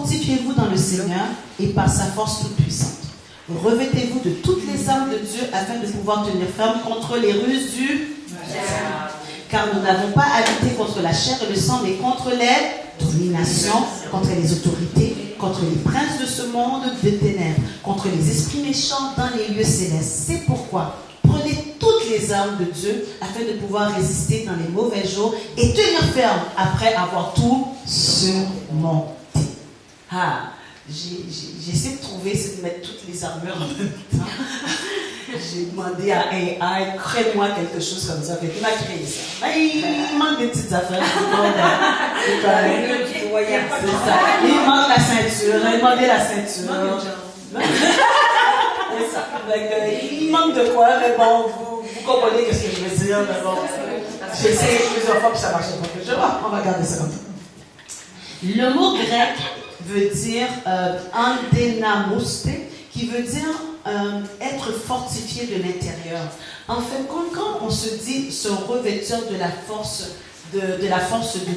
Fortifiez-vous dans le Seigneur et par sa force toute puissante. Revêtez-vous de toutes les armes de Dieu afin de pouvoir tenir ferme contre les ruses du diable. Car nous n'avons pas à lutter contre la chair et le sang, mais contre les dominations, contre les autorités, contre les princes de ce monde des ténèbres, contre les esprits méchants dans les lieux célestes. C'est pourquoi prenez toutes les armes de Dieu afin de pouvoir résister dans les mauvais jours et tenir ferme après avoir tout surmonté. J'ai essayé de trouver, c'est de mettre toutes les armures en même temps. J'ai demandé à AI, crée-moi quelque chose comme ça. Il m'a créé ça. Il manque des petites affaires. C'est ça. Il manque la ceinture. Il a demandé la ceinture. Il manque de quoi, mais bon, vous comprenez ce que je veux dire. Mais bon, j'ai essayé plusieurs fois, puis ça marchait pas. On va garder ça comme ça. Le mot grec veut dire endénamoste, qui veut dire être fortifié de l'intérieur. En fait, quand on se dit se revêtir de la force de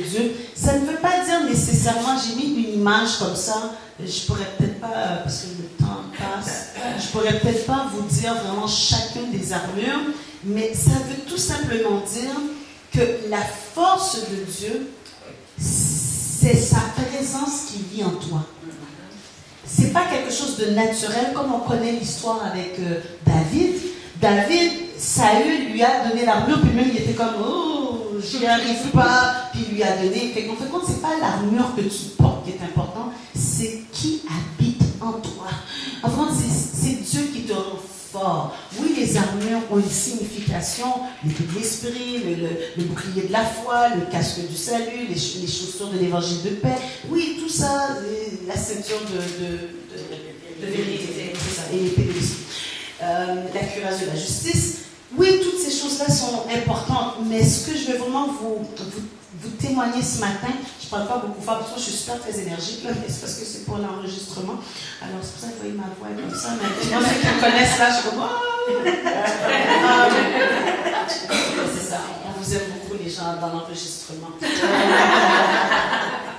Dieu, ça ne veut pas dire nécessairement, j'ai mis une image comme ça, je pourrais peut-être pas, parce que le temps passe, je pourrais peut-être pas vous dire vraiment chacune des armures, mais ça veut tout simplement dire que la force de Dieu, c'est sa présence qui vit en toi. C'est pas quelque chose de naturel, comme on connaît l'histoire avec David. David, Saül lui a donné l'armure, puis même il était comme, oh, j'y arrive pas, puis il lui a donné. Fait qu'en fait, c'est pas l'armure que tu portes qui est important, c'est qui habite en toi. En fait, c'est Dieu qui te rend fort. Oui, les armures ont une signification, l'épée de l'esprit, le bouclier de la foi, le casque du salut, les chaussures de l'évangile de paix. Oui, tout ça, la ceinture de vérité, et l'épée de l'esprit. La cuirasse de la justice. Oui, toutes ces choses-là sont importantes, mais ce que je vais vraiment vous témoigner ce matin, je ne parle pas beaucoup fort, parce que je suis super très énergique, là, mais c'est parce que c'est pour l'enregistrement. Alors, c'est pour ça que vous voyez ma voix comme ça, mais moi, ceux qui me connaissent là, je suis comme, oh! C'est ça, on vous aime beaucoup, les gens, dans l'enregistrement.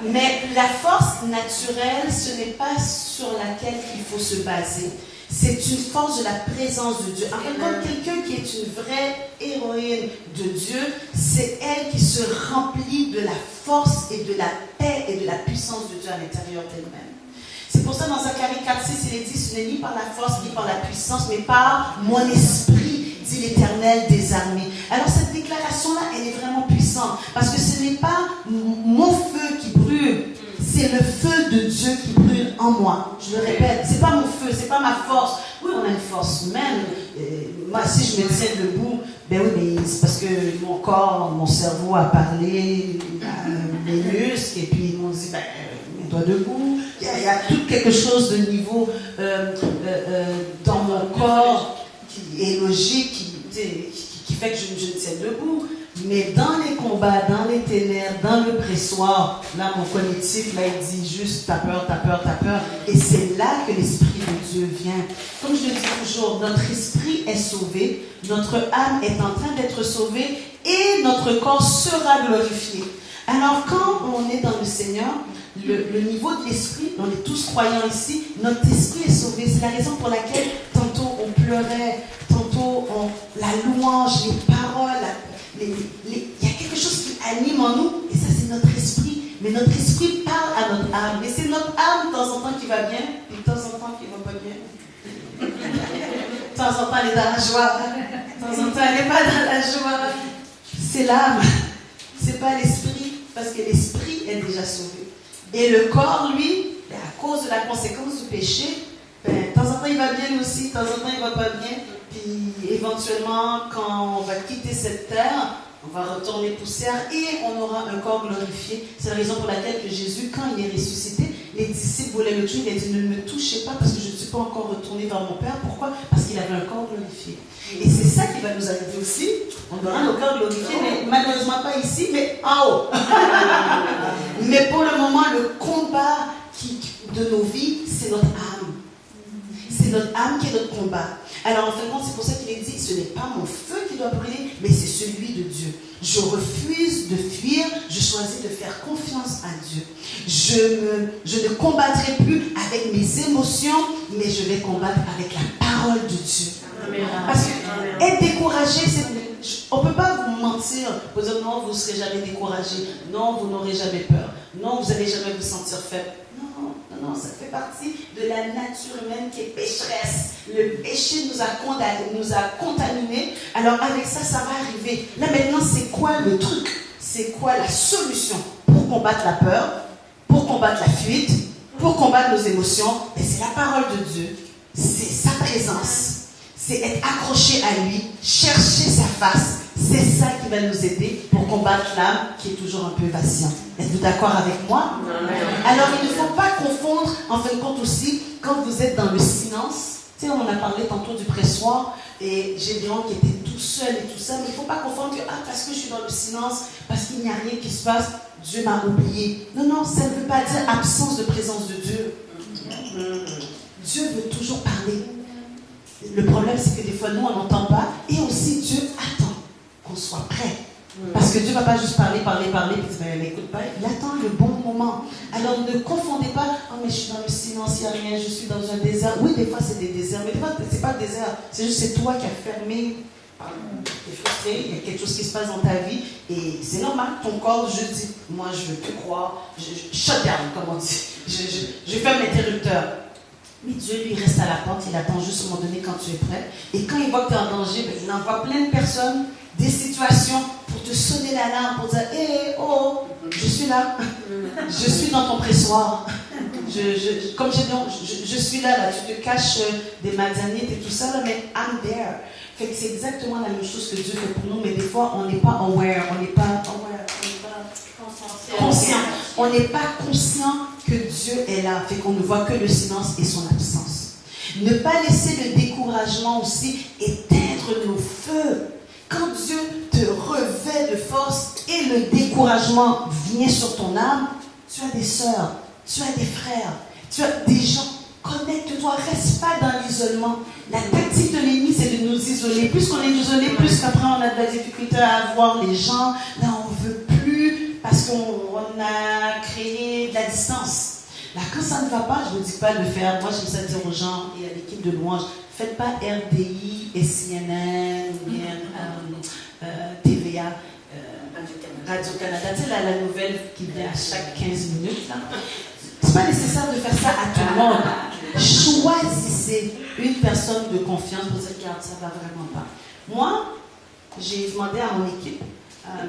Mais la force naturelle, ce n'est pas sur laquelle il faut se baser. C'est une force de la présence de Dieu. En fait, comme quelqu'un qui est une vraie héroïne de Dieu, c'est elle qui se remplit de la force et de la paix et de la puissance de Dieu à l'intérieur d'elle-même. C'est pour ça, dans Zacharie 4:6, il est dit, ce n'est ni par la force ni par la puissance, mais par mon esprit, dit l'Éternel des armées. Alors cette déclaration-là, elle est vraiment puissante, parce que ce n'est pas mon feu qui brûle, c'est le feu de Dieu qui brûle en moi. Je le répète, c'est pas mon feu, c'est pas ma force. Oui, on a une force humaine. Moi, si je me tiens debout, ben oui, mais c'est parce que mon corps, mon cerveau a parlé, mes muscles, et puis ils m'ont dit, ben, mets-toi debout. Il y a tout quelque chose de niveau dans mon corps qui est logique, qui fait que je me tiens debout. Mais dans les combats, dans les ténèbres, dans le pressoir, là, mon cognitif, là, il dit juste, t'as peur. Et c'est là que l'Esprit de Dieu vient. Comme je le dis toujours, notre esprit est sauvé, notre âme est en train d'être sauvée et notre corps sera glorifié. Alors, quand on est dans le Seigneur, le niveau de l'esprit, on est tous croyants ici, notre esprit est sauvé. C'est la raison pour laquelle tantôt on pleurait, tantôt la louange, les paroles, il y a quelque chose qui anime en nous, et ça c'est notre esprit. Mais notre esprit parle à notre âme. Mais c'est notre âme de temps en temps qui va bien, et de temps en temps qui ne va pas bien. De temps en temps elle est dans la joie, de temps en temps elle n'est pas dans la joie. C'est l'âme, c'est pas l'esprit, parce que l'esprit est déjà sauvé. Et le corps, lui, à cause de la conséquence du péché, de temps en temps il va bien aussi, de temps en temps il ne va pas bien. Puis éventuellement, quand on va quitter cette terre, on va retourner poussière et on aura un corps glorifié. C'est la raison pour laquelle que Jésus, quand il est ressuscité, les disciples voulaient le tuer. Il a dit, ne me touchez pas parce que je ne suis pas encore retourné vers mon Père. Pourquoi? Parce qu'il avait un corps glorifié. Et c'est ça qui va nous arriver aussi. On aura nos corps glorifiés, mais malheureusement pas ici, mais en haut. Mais pour le moment, le combat de nos vies, c'est notre âme. C'est notre âme qui est notre combat. Alors en fin de compte, c'est pour ça qu'il est dit, ce n'est pas mon feu qui doit brûler, mais c'est celui de Dieu. Je refuse de fuir, je choisis de faire confiance à Dieu. Je ne combattrai plus avec mes émotions, mais je vais combattre avec la parole de Dieu. Amen. Parce que être découragé, on ne peut pas vous mentir. Vous dire non, vous ne serez jamais découragé. Non, vous n'aurez jamais peur. Non, vous n'allez jamais vous sentir faible. Non, ça fait partie de la nature humaine qui est pécheresse. Le péché nous a contaminés. Alors avec ça, ça va arriver. Là maintenant, c'est quoi le truc? C'est quoi la solution pour combattre la peur, pour combattre la fuite, pour combattre nos émotions? Et c'est la parole de Dieu. C'est sa présence. C'est être accroché à lui, chercher sa face. C'est ça qui va nous aider pour combattre l'âme qui est toujours un peu vacillante. Êtes-vous d'accord avec moi? Alors, il ne faut pas confondre, en fin de compte aussi, quand vous êtes dans le silence. Tu sais, on a parlé tantôt du pressoir et Gédéon qui était tout seul et tout ça. Mais il ne faut pas confondre que, parce que je suis dans le silence, parce qu'il n'y a rien qui se passe, Dieu m'a oublié. Non, ça ne veut pas dire absence de présence de Dieu. Dieu veut toujours parler. Le problème, c'est que des fois, nous, on n'entend pas. Et aussi, Dieu attend qu'on soit prêt. Parce que Dieu ne va pas juste parler, puis il n'écoute pas. Il attend le bon moment. Alors, ne confondez pas. Oh, mais je suis dans le silence, il n'y a rien, je suis dans un désert. Oui, des fois, c'est des déserts. Mais des fois, ce n'est pas le désert. C'est juste, c'est toi qui as fermé. Tu es frustré, il y a quelque chose qui se passe dans ta vie. Et c'est normal. Ton corps, je dis, moi, je veux te croire. Je shut down, comme on dit. Je ferme l'interrupteur. Mais Dieu, lui, reste à la porte, il attend juste à un moment donné quand tu es prêt. Et quand il voit que tu es en danger, il envoie plein de personnes, des situations pour te sonner l'alarme, pour dire hé, oh, je suis là, je suis dans ton pressoir. Comme j'ai dit, je suis là, tu te caches des Madianites et tout ça, là, mais I'm there. Fait que c'est exactement la même chose que Dieu fait pour nous, mais des fois, on n'est pas aware, on n'est pas conscient. On n'est pas conscient que Dieu est là, fait qu'on ne voit que le silence et son absence. Ne pas laisser le découragement aussi éteindre nos feux. Quand Dieu te revêt de force et le découragement vient sur ton âme, tu as des sœurs, tu as des frères, tu as des gens. Connecte-toi, reste pas dans l'isolement. La tactique de l'ennemi, c'est de nous isoler. Plus qu'on est isolé, plus qu'après on a de la difficulté à voir les gens. Là, on ne veut plus parce qu'on a créé de la distance. Là, quand ça ne va pas, je ne vous dis pas de faire. Moi, j'aime ça dire aux gens et à l'équipe de louange, faites pas RDI et CNN, TVA, Radio-Canada. Tu sais, la nouvelle qui vient à chaque 15 minutes. Là. Ce n'est pas nécessaire de faire ça à tout le monde. Choisissez une personne de confiance pour dire, regarde, ça ne va vraiment pas. Moi, j'ai demandé à mon équipe,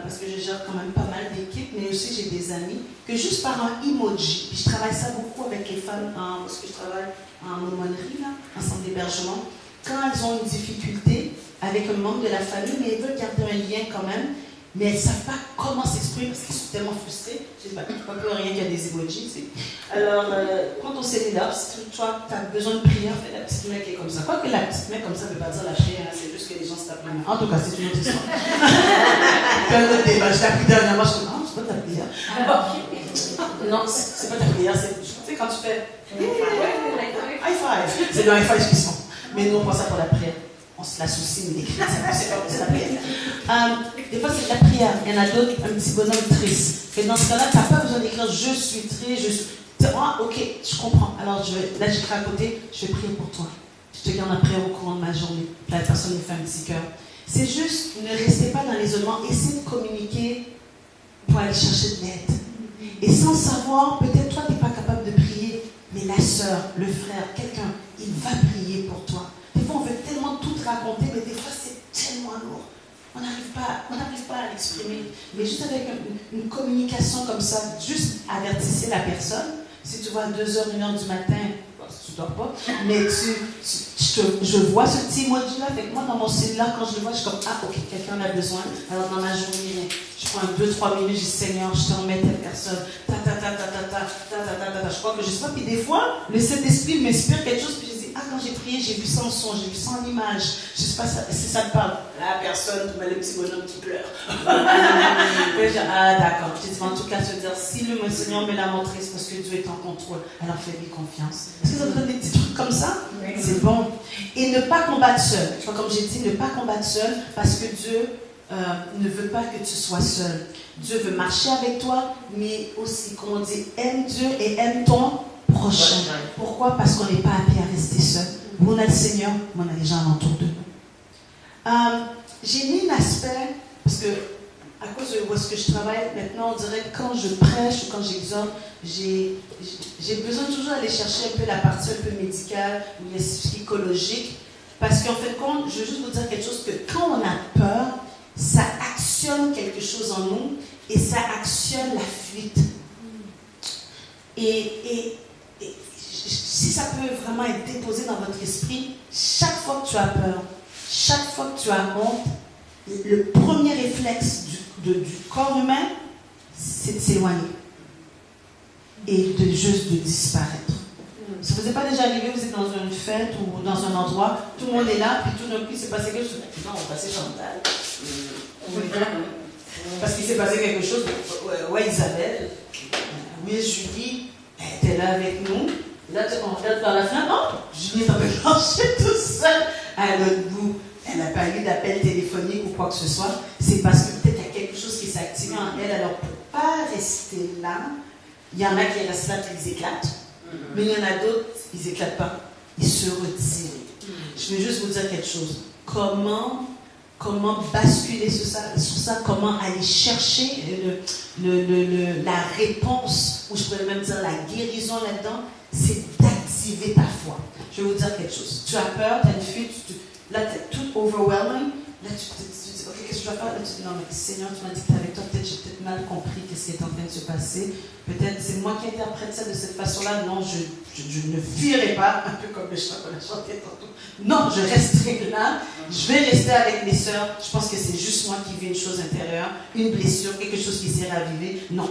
parce que je gère quand même pas mal d'équipes, mais aussi j'ai des amis, que juste par un emoji, puis je travaille ça beaucoup avec les femmes, parce que je travaille en aumônerie, là, en centre d'hébergement, quand elles ont une difficulté avec un membre de la famille, mais elles veulent garder un lien quand même, mais elles ne savent pas comment s'exprimer parce qu'elles sont tellement frustrées. Je ne sais pas plus rien qu'il y a des emojis. Alors, quand on s'est mis là, si tu as besoin de prière, fais la petite main qui est comme ça. Quoi que la petite main comme ça ne veut pas dire la prière, c'est juste que les gens se tapent la main. En tout cas, c'est une autre histoire. C'est un autre débat. Je l'ai appris dernièrement, je me dis, non, c'est pas ta prière. Non, c'est pas ta prière. Tu sais, quand tu fais high five, c'est le high five qui sont. Mais nous, on pense ça pour la prière. On se l'associe, mais les chrétiens, c'est pas pour la prière. Des fois, c'est de la prière. Il y en a d'autres, un petit bonhomme triste. Et dans ce cas-là, tu n'as pas besoin d'écrire je suis triste, je suis. Ah, ok, je comprends. Alors, là, j'écris à côté, je vais prier pour toi. Je te garde un prière au courant de ma journée. La personne me fait un petit cœur. C'est juste, ne restez pas dans l'isolement. Essayez de communiquer pour aller chercher de l'aide. Et sans savoir, peut-être toi, tu n'es pas capable de prier, mais la sœur, le frère, quelqu'un, il va prier pour toi. Des fois, on veut tellement tout raconter, mais des fois, c'est tellement lourd. On n'arrive pas à l'exprimer. Mais juste avec une communication comme ça, juste avertissez la personne. Si tu vois à 2h, 1h du matin, tu ne dors pas, mais je vois ce petit emoji-là. Avec moi, dans mon cellulaire, quand je le vois, je suis comme, ah, ok, quelqu'un en a besoin. Alors, dans ma journée, je prends 2-3 minutes, je dis, Seigneur, je te remets telle personne. Je crois que je sais pas. Puis des fois, le Saint-Esprit m'inspire quelque chose, puis je dis, ah, quand j'ai prié, j'ai vu ça en son, j'ai vu ça en image. Je sais pas si ça te parle. La personne, le petit bonhomme qui pleure. Ah, d'accord. Je dis, en tout cas, se dire, si le Seigneur me l'a montré, c'est parce que Dieu est en contrôle. Alors fais-lui confiance. Est-ce que ça vous donne des petits trucs comme ça? Oui. C'est bon. Et ne pas combattre seul. Comme j'ai dit, ne pas combattre seul, parce que Dieu ne veut pas que tu sois seul. Dieu veut marcher avec toi, mais aussi, comme on dit, aime Dieu et aime ton prochain. Pourquoi? Parce qu'on n'est pas appelé à rester seul. Où on a le Seigneur, où on a les gens autour de nous. J'ai mis un aspect, parce que à cause de où est-ce que je travaille, maintenant on dirait que quand je prêche ou quand j'exhorte, j'ai besoin toujours d'aller chercher un peu la partie un peu médicale ou psychologique, parce qu'en fait, je veux juste vous dire quelque chose, que quand on a peur, ça actionne quelque chose en nous et ça actionne la fuite. Et si ça peut vraiment être déposé dans votre esprit, chaque fois que tu as peur, chaque fois que tu as honte, le premier réflexe du corps humain, c'est de s'éloigner et de juste de disparaître. Ça ne vous est pas déjà arrivé, vous êtes dans une fête ou dans un endroit, tout le monde est là, puis tout d'un coup il s'est passé quelque chose. Non, on va passer Chantal. Parce qu'il s'est passé quelque chose. Ouais, Isabelle. Oui, Julie, elle était là avec nous. Là, on regarde par la fenêtre. Oh, Julie est en train de plancher tout seul à l'autre bout. Elle n'a pas eu d'appel téléphonique ou quoi que ce soit. C'est parce que peut-être qu'il y a quelque chose qui s'est activé en elle. Alors, pour ne pas rester là, il y en a qui restent là et ils éclatent. Mais il y en a d'autres, ils n'éclatent pas. Ils se retirent. Je vais juste vous dire quelque chose. Comment basculer sur ça, comment aller chercher la réponse, ou je pourrais même dire la guérison là-dedans, c'est d'activer ta foi. Je vais vous dire quelque chose. Tu as peur, tu as une fuite, là tu es tout overwhelming, là tu dis, ok, qu'est-ce que je dois faire? Là tu dis, non mais Seigneur, tu m'as dit que tu es avec toi, peut-être j'ai peut-être mal compris qu'est-ce qui est en train de se passer, peut-être c'est moi qui interprète ça de cette façon-là, non, je ne fuirai pas, un peu comme le chant qu'on a chanté tantôt. Non, je resterai là, je vais rester avec mes sœurs. Je pense que c'est juste moi qui vis une chose intérieure, une blessure, quelque chose qui s'est ravivé. Non.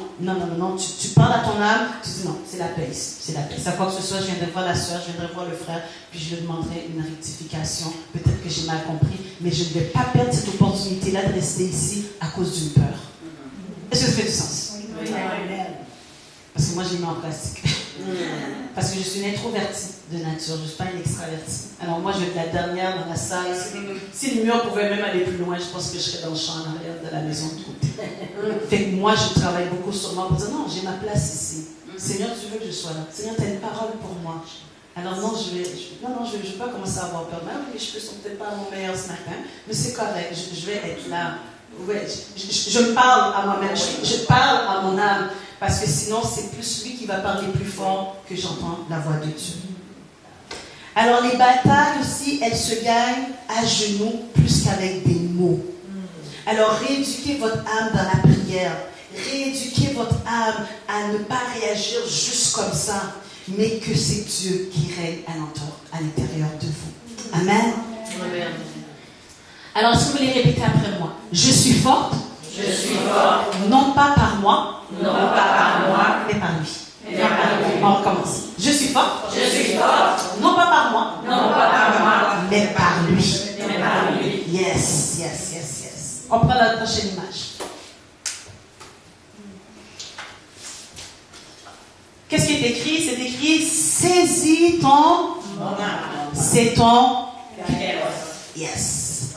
Tu parles à ton âme, tu dis non, c'est la paix ici, c'est la paix. Ça, quoi que ce soit, je viendrai voir la sœur, je viendrai voir le frère, puis je lui demanderai une rectification. Peut-être que j'ai mal compris, mais je ne vais pas perdre cette opportunité-là de rester ici à cause d'une peur. Est-ce que ça fait du sens? Oui. Parce que moi, j'ai mis en plastique. Parce que je suis une introvertie de nature, je ne suis pas une extravertie. Alors moi, je vais être la dernière dans la salle. Si le mur pouvait même aller plus loin, je pense que je serais dans le champ en arrière de la maison de côté. Fait que moi, je travaille beaucoup sur moi pour dire non, j'ai ma place ici. Seigneur, tu veux que je sois là. Seigneur, tu as une parole pour moi. Alors non, je vais pas commencer à avoir peur. Même les cheveux sont peut-être pas mon meilleur ce matin, mais c'est correct. Je vais être là. Ouais, je me parle à moi-même. Je parle à mon âme. Parce que sinon, c'est plus lui qui va parler plus fort que j'entends la voix de Dieu. Alors, les batailles aussi, elles se gagnent à genoux plus qu'avec des mots. Alors, rééduquez votre âme dans la prière. Rééduquez votre âme à ne pas réagir juste comme ça, mais que c'est Dieu qui règne à l'intérieur de vous. Amen. Amen. Alors, est-ce que vous voulez répéter après moi? Je suis forte. Je suis forte. Non pas par moi. Non pas par moi. Mais par lui. Mais par lui. On recommence. Je suis forte. Je suis forte. Non pas par moi. Non pas par moi. Mais par lui. Mais par lui. Yes. On prend la prochaine image. Qu'est-ce qui est écrit? C'est écrit saisis ton. C'est ton. Yes.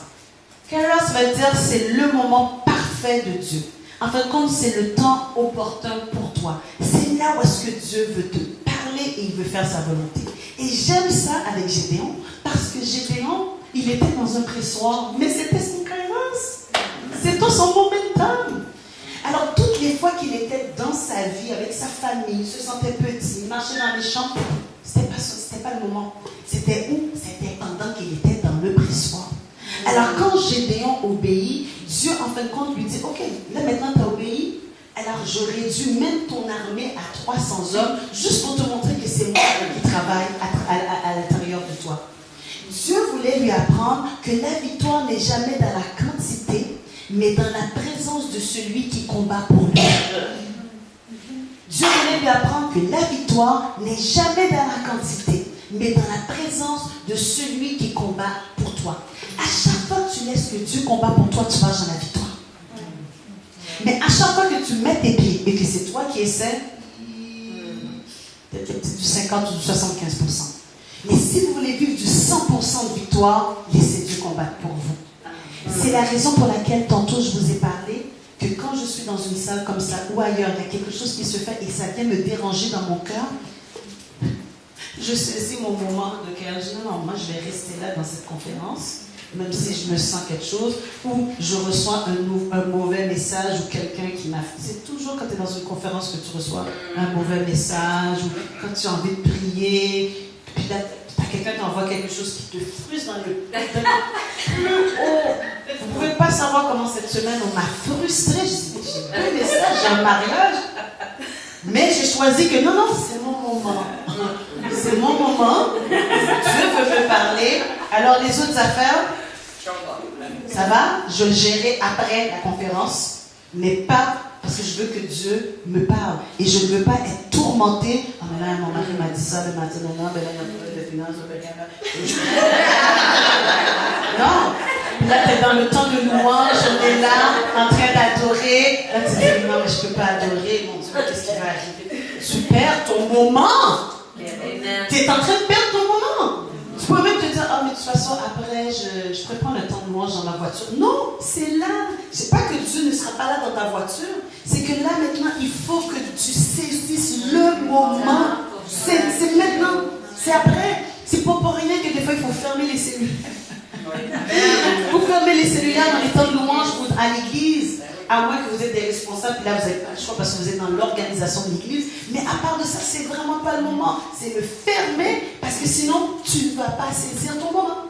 Kairos va dire c'est le moment parfait de Dieu. En fin de compte, c'est le temps opportun pour toi. C'est là où est-ce que Dieu veut te parler et il veut faire sa volonté. Et j'aime ça avec Gédéon, parce que Gédéon, il était dans un pressoir, mais c'était son Kairos. C'était son momentum. Alors, toutes les fois qu'il était dans sa vie, avec sa famille, il se sentait petit, il marchait dans les champs, c'était pas le moment. C'était où? C'était pendant qu'il était dans le pressoir. Alors, quand Gédéon obéit, Dieu, en fin de compte, lui dit, ok, là maintenant tu as obéi, alors je réduis même ton armée à 300 hommes, juste pour te montrer que c'est moi qui travaille à l'intérieur de toi. Dieu voulait lui apprendre que la victoire n'est jamais dans la quantité, mais dans la présence de celui qui combat pour lui. Dieu voulait lui apprendre que la victoire n'est jamais dans la quantité, mais dans la présence de celui qui combat pour toi. À chaque fois que tu laisses que Dieu combat pour toi, tu marches dans la victoire. Mais à chaque fois que tu mets tes pieds et que c'est toi qui essaies, peut-être du 50 ou du 75%. Mais si vous voulez vivre du 100% de victoire, laissez Dieu combattre pour vous. C'est la raison pour laquelle tantôt je vous ai parlé que quand je suis dans une salle comme ça ou ailleurs, il y a quelque chose qui se fait et ça vient me déranger dans mon cœur, je saisis mon moment de cœur. Je dis non, moi je vais rester là dans cette conférence, même si je me sens quelque chose, ou je reçois un mauvais message ou quelqu'un qui m'a... C'est toujours quand tu es dans une conférence que tu reçois un mauvais message ou quand tu as envie de prier, puis là, tu as quelqu'un qui envoie quelque chose qui te frustre dans le plus haut. Vous ne pouvez pas savoir comment cette semaine on m'a frustrée. Je dis, j'ai pas un message, j'ai un mariage. Mais j'ai choisi que non, c'est mon moment. C'est mon moment. Dieu veut me parler. Alors les autres affaires, ça va, je le gérerai après la conférence, mais pas parce que je veux que Dieu me parle. Et je ne veux pas être tourmentée. Oh mais là, mon mari m'a dit ça le matin, non, mais là, il y a un problème de finances, non. Là, tu es dans le temps de louange, on est là, en train d'adorer. Là, tu dis, non, mais je ne peux pas adorer, mon Dieu, qu'est-ce qui va arriver? Tu perds ton moment. Tu es en train de perdre ton moment. Tu peux même te dire, oh, mais de toute façon, après, je pourrais prendre le temps de louange dans ma voiture. Non, c'est là. C'est pas que Dieu ne sera pas là dans ta voiture. C'est que là, maintenant, il faut que tu saisisses le moment. C'est maintenant. C'est après. C'est pas pour rien que des fois, il faut fermer les cellules. Vous fermez les cellulaires dans les temps de louange ou à l'église, à moins que vous êtes des responsables, puis là vous n'avez pas le choix parce que vous êtes dans l'organisation de l'église. Mais à part de ça, c'est vraiment pas le moment. C'est le fermer parce que sinon, tu ne vas pas saisir ton moment.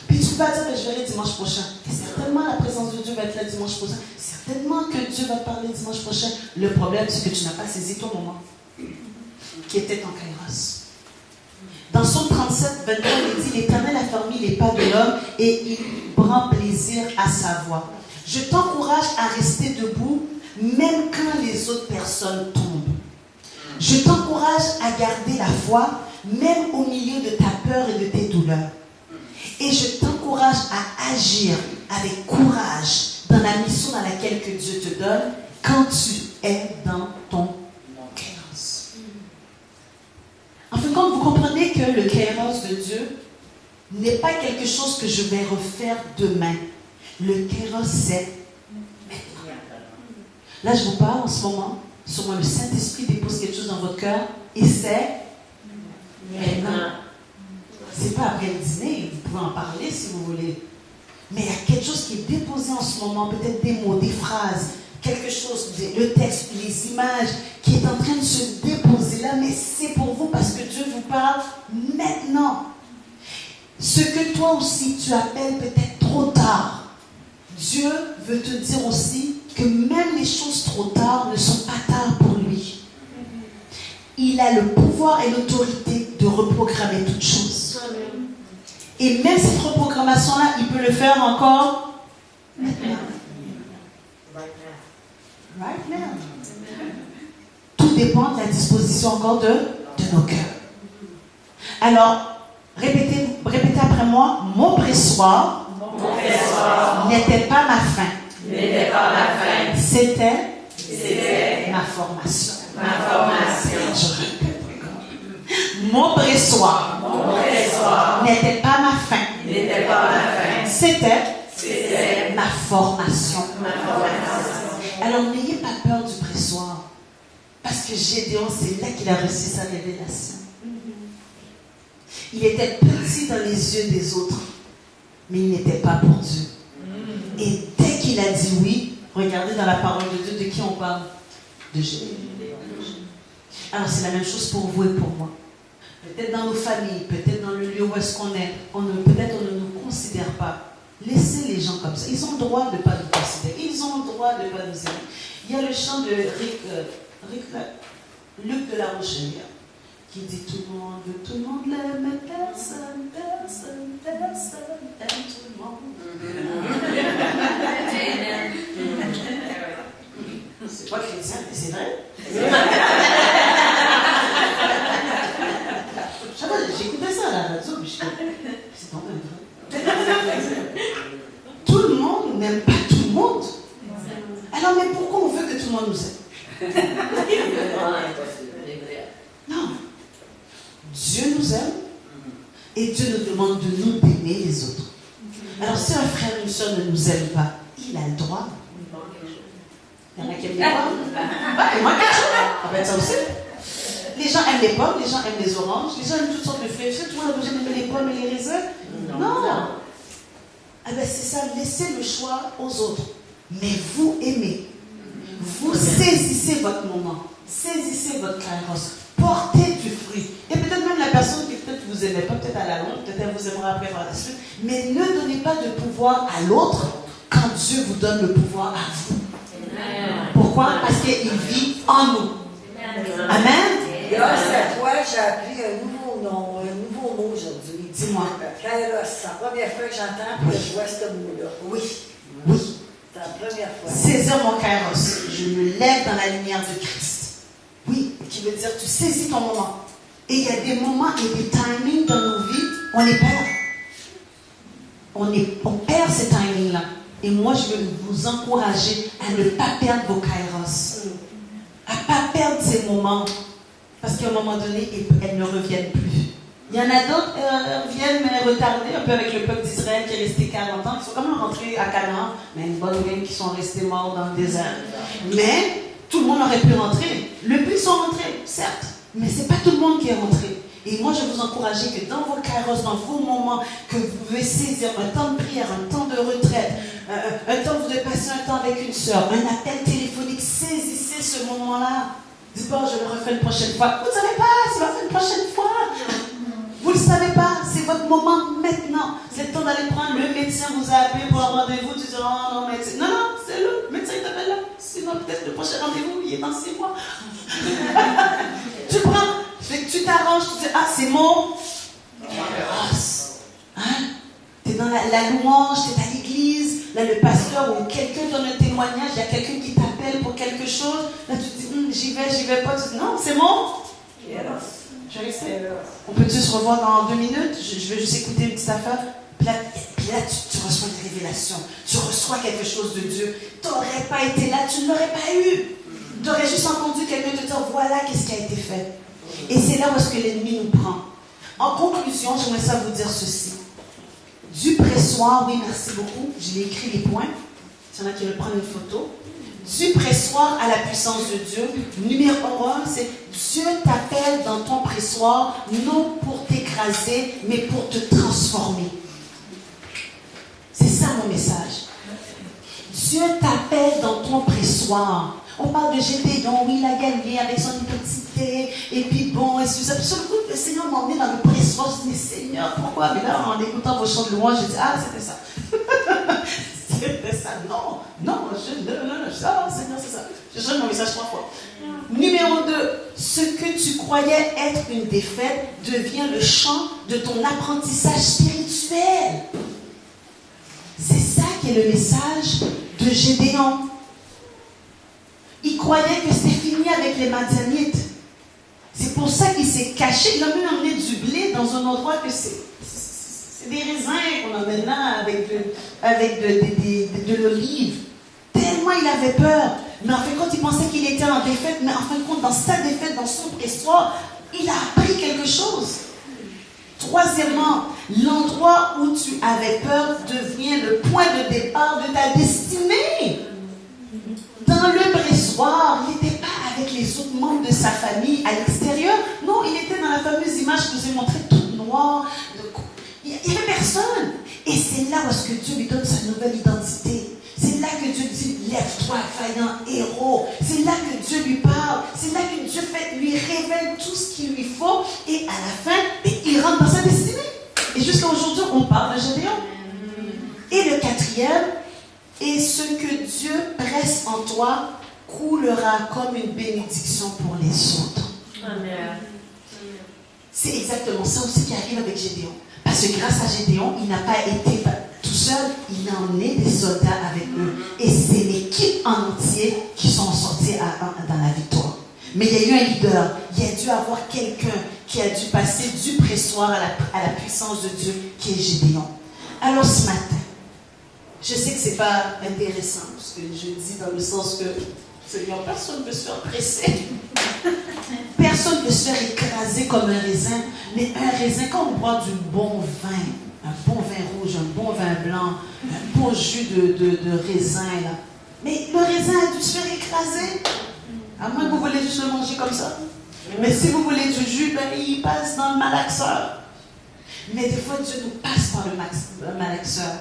Puis tu vas dire, je verrai dimanche prochain. Et certainement, la présence de Dieu va être là dimanche prochain. Certainement que Dieu va parler dimanche prochain. Le problème, c'est que tu n'as pas saisi ton moment, qui était en kairos. Dans Psaume 37, 23, il dit, l'Éternel a fermé les pas de l'homme et il prend plaisir à sa voix. Je t'encourage à rester debout, même quand les autres personnes tombent. Je t'encourage à garder la foi, même au milieu de ta peur et de tes douleurs. Et je t'encourage à agir avec courage dans la mission dans laquelle que Dieu te donne quand tu es dans ton kairos. En fin de compte, vous comprenez que le kairos de Dieu n'est pas quelque chose que je vais refaire demain. Le kairos, c'est maintenant. Là, je vous parle en ce moment. Sûrement, le Saint-Esprit dépose quelque chose dans votre cœur. Et c'est maintenant. C'est pas après le dîner. Vous pouvez en parler si vous voulez. Mais il y a quelque chose qui est déposé en ce moment. Peut-être des mots, des phrases. Quelque chose, le texte, les images qui est en train de se déposer là, mais c'est pour vous parce que Dieu vous parle maintenant. Ce que toi aussi tu appelles peut-être trop tard, Dieu veut te dire aussi que même les choses trop tard ne sont pas tard pour lui. Il a le pouvoir et l'autorité de reprogrammer toutes choses. Et même cette reprogrammation-là, il peut le faire encore maintenant. Right now. Tout dépend de la disposition encore de nos cœurs. Alors, répétez après moi, mon pressoir n'était pas ma fin. C'était ma formation. Je répète encore. Mon pressoir n'était pas ma fin. C'était ma formation. Alors n'ayez pas peur du pressoir. Parce que Gédéon, c'est là qu'il a reçu sa révélation. Il était petit dans les yeux des autres, mais il n'était pas pour Dieu. Et dès qu'il a dit oui, regardez dans la parole de Dieu, de qui on parle? De Gédéon. Alors c'est la même chose pour vous et pour moi. Peut-être dans nos familles, peut-être dans le lieu où est-ce qu'on est, peut-être on ne nous considère pas. Laissez les gens comme ça. Ils ont le droit de ne pas nous considérer. Ils ont le droit de ne pas nous aimer. Il y a le chant de Luc de la Rochelle qui dit tout le monde l'aime, mais personne aime tout le monde. C'est pas chrétien, mais c'est vrai. J'écoutais ça à la radio, mais c'est quand même vrai. Tout le monde n'aime pas tout le monde. Alors, mais pourquoi on veut que tout le monde nous aime? Non. Dieu nous aime et Dieu nous demande de nous aimer les autres. Alors si un frère ou une soeur ne nous aime pas, il a le droit. Il y en a qui aiment les pommes. Ouais, moi quelque chose. On va être ça aussi. Les gens aiment les pommes, les gens aiment les oranges, les gens aiment toutes sortes de fruits. Est-ce que tout le monde a besoin d'aimer les pommes et les raisins? Non. Ah ben c'est ça, laissez le choix aux autres. Mais vous aimez. Vous saisissez votre moment. Saisissez votre kairos. Portez du fruit. Et peut-être même la personne qui peut-être vous aimait pas, peut-être à la longue, peut-être elle vous aimera après par la suite. Mais ne donnez pas de pouvoir à l'autre quand Dieu vous donne le pouvoir à vous. Pourquoi? Parce qu'il vit en nous. Amen. Grâce à toi, j'ai appris un nouveau mot aujourd'hui. Dis-moi. Kairos, c'est la première fois que j'entends que je vois ce mot-là. Oui. Oui. C'est la première fois. Saisir mon kairos. Je me lève dans la lumière de Christ. Oui, qui veut dire tu saisis ton moment. Et il y a des moments et des timings dans nos vies, on les perd. On perd ces timings-là. Et moi, je veux vous encourager à ne pas perdre vos kairos. À ne pas perdre ces moments. Parce qu'à un moment donné, elles ne reviennent plus. Il y en a d'autres qui viennent retarder un peu avec le peuple d'Israël qui est resté 40 ans. Ils sont quand même rentrés à Canaan, mais une bonne gang qui sont restés morts dans le désert. Mais tout le monde aurait pu rentrer. Le but, ils sont rentrés, certes. Mais ce n'est pas tout le monde qui est rentré. Et moi, je vais vous encourager que dans vos kairos, dans vos moments, que vous pouvez saisir un temps de prière, un temps de retraite, un temps où vous devez passer un temps avec une soeur, un appel téléphonique, saisissez ce moment-là. Dites pas, je le refais une prochaine fois. Vous ne savez pas, c'est la une prochaine fois. Vous ne le savez pas, c'est votre moment maintenant. C'est le temps d'aller prendre le médecin, vous a appelé pour un rendez-vous, tu dis, oh non, médecin. Non, non, c'est le médecin qui t'appelle là. Sinon, peut-être le prochain rendez-vous, il est dans 6 mois. Tu prends, tu t'arranges, tu dis, ah, c'est mon grâce. Hein? Tu es dans la louange, tu es à l'église, là, le pasteur ou quelqu'un donne un témoignage, il y a quelqu'un qui t'appelle pour quelque chose. Là, tu te dis, j'y vais pas. Tu dis, non, c'est mon. Je vais rester. On peut juste revoir dans 2 minutes. Je vais juste écouter une petite affaire. Puis là tu reçois une révélation. Tu reçois quelque chose de Dieu. Tu n'aurais pas été là, tu ne l'aurais pas eu. Tu aurais juste entendu quelqu'un te dire, voilà qu'est-ce qui a été fait. Et c'est là où est-ce que l'ennemi nous prend. En conclusion, j'aimerais ça vous dire ceci. Du pressoir, oui, merci beaucoup. Je l'ai écrit les points. S'il y en a qui veulent prendre une photo. Du pressoir à la puissance de Dieu. Numéro 1, c'est Dieu t'appelle dans ton pressoir, non pour t'écraser, mais pour te transformer. C'est ça mon message. Dieu t'appelle dans ton pressoir. On parle de Gédéon, oui, il a gagné avec son identité, et puis bon, et sur le coup, le Seigneur m'a emmené dans le pressoir. Je dis, Seigneur, pourquoi? Mais là, en écoutant vos chants de louange, j'ai dit, ah, c'était ça. C'était ça. Non, ah, Seigneur, c'est ça. Je change mon message 3 fois. Numéro 2, ce que tu croyais être une défaite devient le champ de ton apprentissage spirituel. C'est ça qui est le message de Gédéon. Il croyait que c'était fini avec les Madianites. C'est pour ça qu'il s'est caché. Il a même emmené du blé dans un endroit que c'est des raisins qu'on emmène là avec de l'olive. Tellement il avait peur. Mais en fin de compte, il pensait qu'il était en défaite. Mais en fin de compte, dans sa défaite, dans son pressoir, il a appris quelque chose. Troisièmement, l'endroit où tu avais peur devient le point de départ de ta destinée. Dans le pressoir, il n'était pas avec les autres membres de sa famille à l'extérieur. Non, il était dans la fameuse image que je vous ai montrée, toute noire. Il n'y avait personne. Et c'est là où est-ce que Dieu lui donne sa nouvelle identité. C'est là que Dieu dit, lève-toi, vaillant héros. C'est là que Dieu lui parle. C'est là que Dieu lui révèle tout ce qu'il lui faut. Et à la fin, il rentre dans sa destinée. Et jusqu'à aujourd'hui, on parle de Gédéon. Et le 4e, et ce que Dieu presse en toi coulera comme une bénédiction pour les autres. Amen. C'est exactement ça aussi qui arrive avec Gédéon. Parce que grâce à Gédéon, il n'a pas été tout seul, il a emmené des soldats avec eux. Et c'est l'équipe en entier qui sont sortis dans la victoire. Mais il y a eu un leader, il y a dû avoir quelqu'un qui a dû passer du pressoir à la puissance de Dieu, qui est Gédéon. Alors ce matin, je sais que ce n'est pas intéressant, ce que je dis dans le sens que Seigneur, personne ne peut se faire presser. Personne ne peut se faire écraser comme un raisin. Mais un raisin, quand on boit du bon vin, un un bon vin rouge, un bon vin blanc, un bon jus de raisin, là. Mais le raisin a dû se faire écraser. À moins que vous voulez juste le manger comme ça. Mais si vous voulez du jus, ben, il passe dans le malaxeur. Mais des fois, Dieu nous passe par le malaxeur.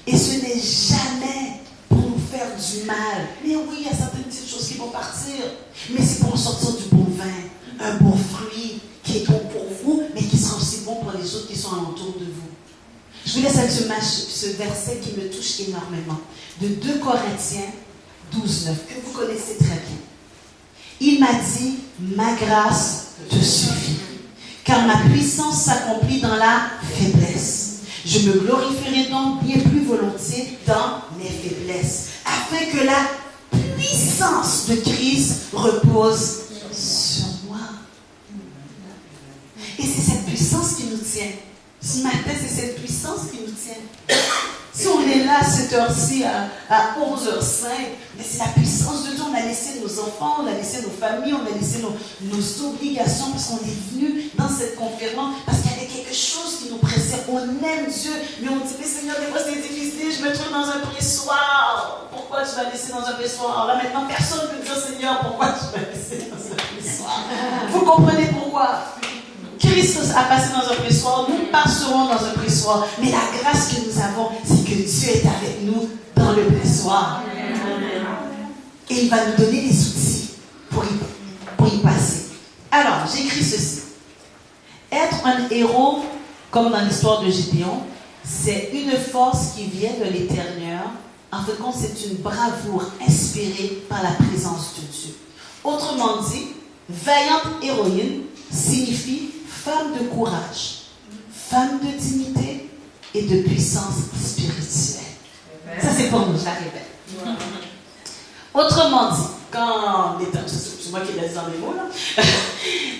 Et ce n'est jamais pour nous faire du mal. Mais oui, il y a certaines petites choses qui vont partir. Mais c'est pour en sortir du bon vin, un bon fruit qui est bon pour vous, mais qui sera aussi bon pour les autres qui sont alentour de vous. Je vous laisse avec ce verset qui me touche énormément. De 2 Corinthiens 12, 9, que vous connaissez très bien. Il m'a dit, ma grâce te suffit, car ma puissance s'accomplit dans la faiblesse. Je me glorifierai donc bien plus volontiers dans mes faiblesses, afin que la puissance de Christ repose sur moi. Et c'est cette puissance qui nous tient. Ce matin, c'est cette puissance qui nous tient. Si on est là à cette heure-ci, à 11h05, mais c'est la puissance de Dieu. On a laissé nos enfants, on a laissé nos familles, on a laissé nos obligations, parce qu'on est venu dans cette conférence, parce qu'il y avait quelque chose qui nous pressait. On aime Dieu, mais on dit, mais Seigneur, des fois c'est difficile, je me trouve dans un pressoir. Pourquoi tu vas laisser dans un pressoir? Là maintenant, personne ne peut dire, Seigneur, pourquoi tu vas laisser dans un pressoir? Vous comprenez pourquoi? Christ a passé dans un pressoir, nous passerons dans un pressoir. Mais la grâce que nous avons, c'est que Dieu est avec nous dans le pressoir. Et il va nous donner les outils pour y passer. Alors, j'écris ceci. Être un héros, comme dans l'histoire de Gédéon, c'est une force qui vient de l'Éternel. En fait, c'est une bravoure inspirée par la présence de Dieu. Autrement dit, vaillante héroïne signifie femme de courage, femme de dignité et de puissance spirituelle. Ça, c'est pour nous, je la répète. Autrement dit, quand l'Éternel, c'est moi qui laisse dans les mots là.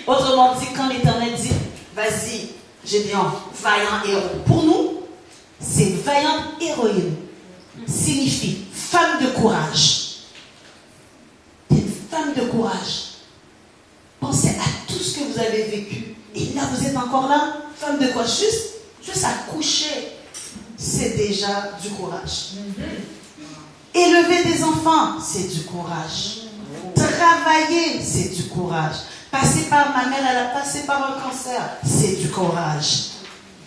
Autrement dit, quand l'Éternel dit, vas-y, Gédéon, vaillant héros. Pour nous, c'est vaillante héroïne. Signifie femme de courage. Une femme de courage. Pensez à tout ce que vous avez vécu. Et là, vous êtes encore là. Femme de quoi? Juste à coucher. C'est déjà du courage. Élever des enfants, c'est du courage. Travailler, c'est du courage. Passer par ma mère, elle a passé par un cancer, c'est du courage.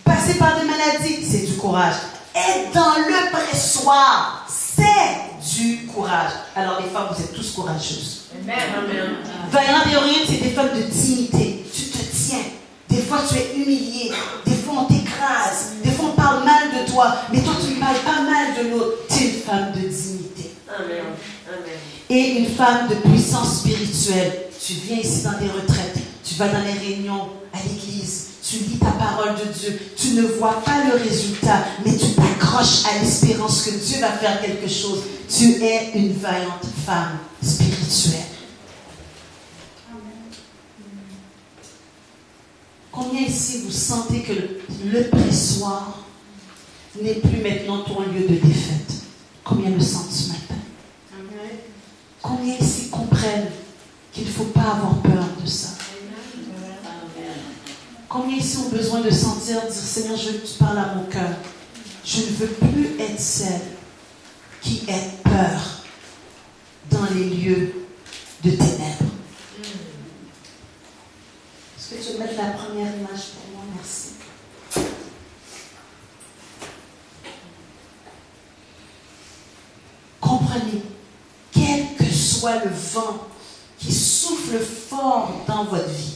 Passer par des maladies, c'est du courage. Être dans le pressoir, c'est du courage. Alors les femmes, vous êtes tous courageuses. Amen. Vaillant héroïne, c'est des femmes de dignité. Tu te tiens. Des fois, tu es humilié. Des fois, on t'écrase. Des fois, on parle mal de toi. Mais toi, tu ne parles pas mal de l'autre. Tu es une femme de dignité. Amen. Et une femme de puissance spirituelle. Tu viens ici dans des retraites. Tu vas dans les réunions à l'église. Tu lis ta parole de Dieu. Tu ne vois pas le résultat, mais tu t'accroches à l'espérance que Dieu va faire quelque chose. Tu es une vaillante femme spirituelle. Combien ici vous sentez que le pressoir n'est plus maintenant ton lieu de défaite? Combien le sentent ce matin? Combien ici comprennent qu'il ne faut pas avoir peur de ça? Combien ici ont besoin de sentir, dire Seigneur, je veux que tu parles à mon cœur. Je ne veux plus être celle qui ait peur dans les lieux de ténèbres. Est-ce que tu veux mettre la première image pour moi? Merci. Comprenez, quel que soit le vent qui souffle fort dans votre vie,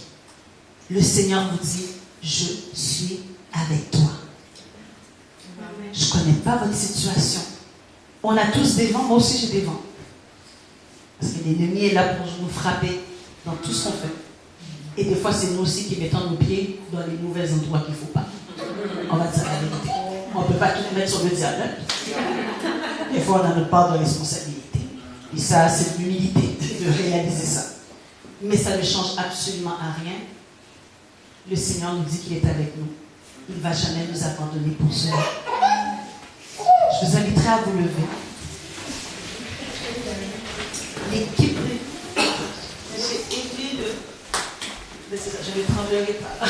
le Seigneur vous dit, je suis avec toi. Je ne connais pas votre situation. On a tous des vents, moi aussi j'ai des vents. Parce que l'ennemi est là pour nous frapper dans tout ce qu'on fait. Et des fois, c'est nous aussi qui mettons nos pieds dans les mauvais endroits qu'il ne faut pas. On va dire la vérité. On ne peut pas tout mettre sur le diable. Des fois, on a notre part de responsabilité. Et ça, c'est l'humilité de réaliser ça. Mais ça ne change absolument à rien. Le Seigneur nous dit qu'il est avec nous. Il ne va jamais nous abandonner pour cela. Je vous inviterai à vous lever. L'équipe, j'ai écrit de... Mais c'est ça, je ne tremblerai pas.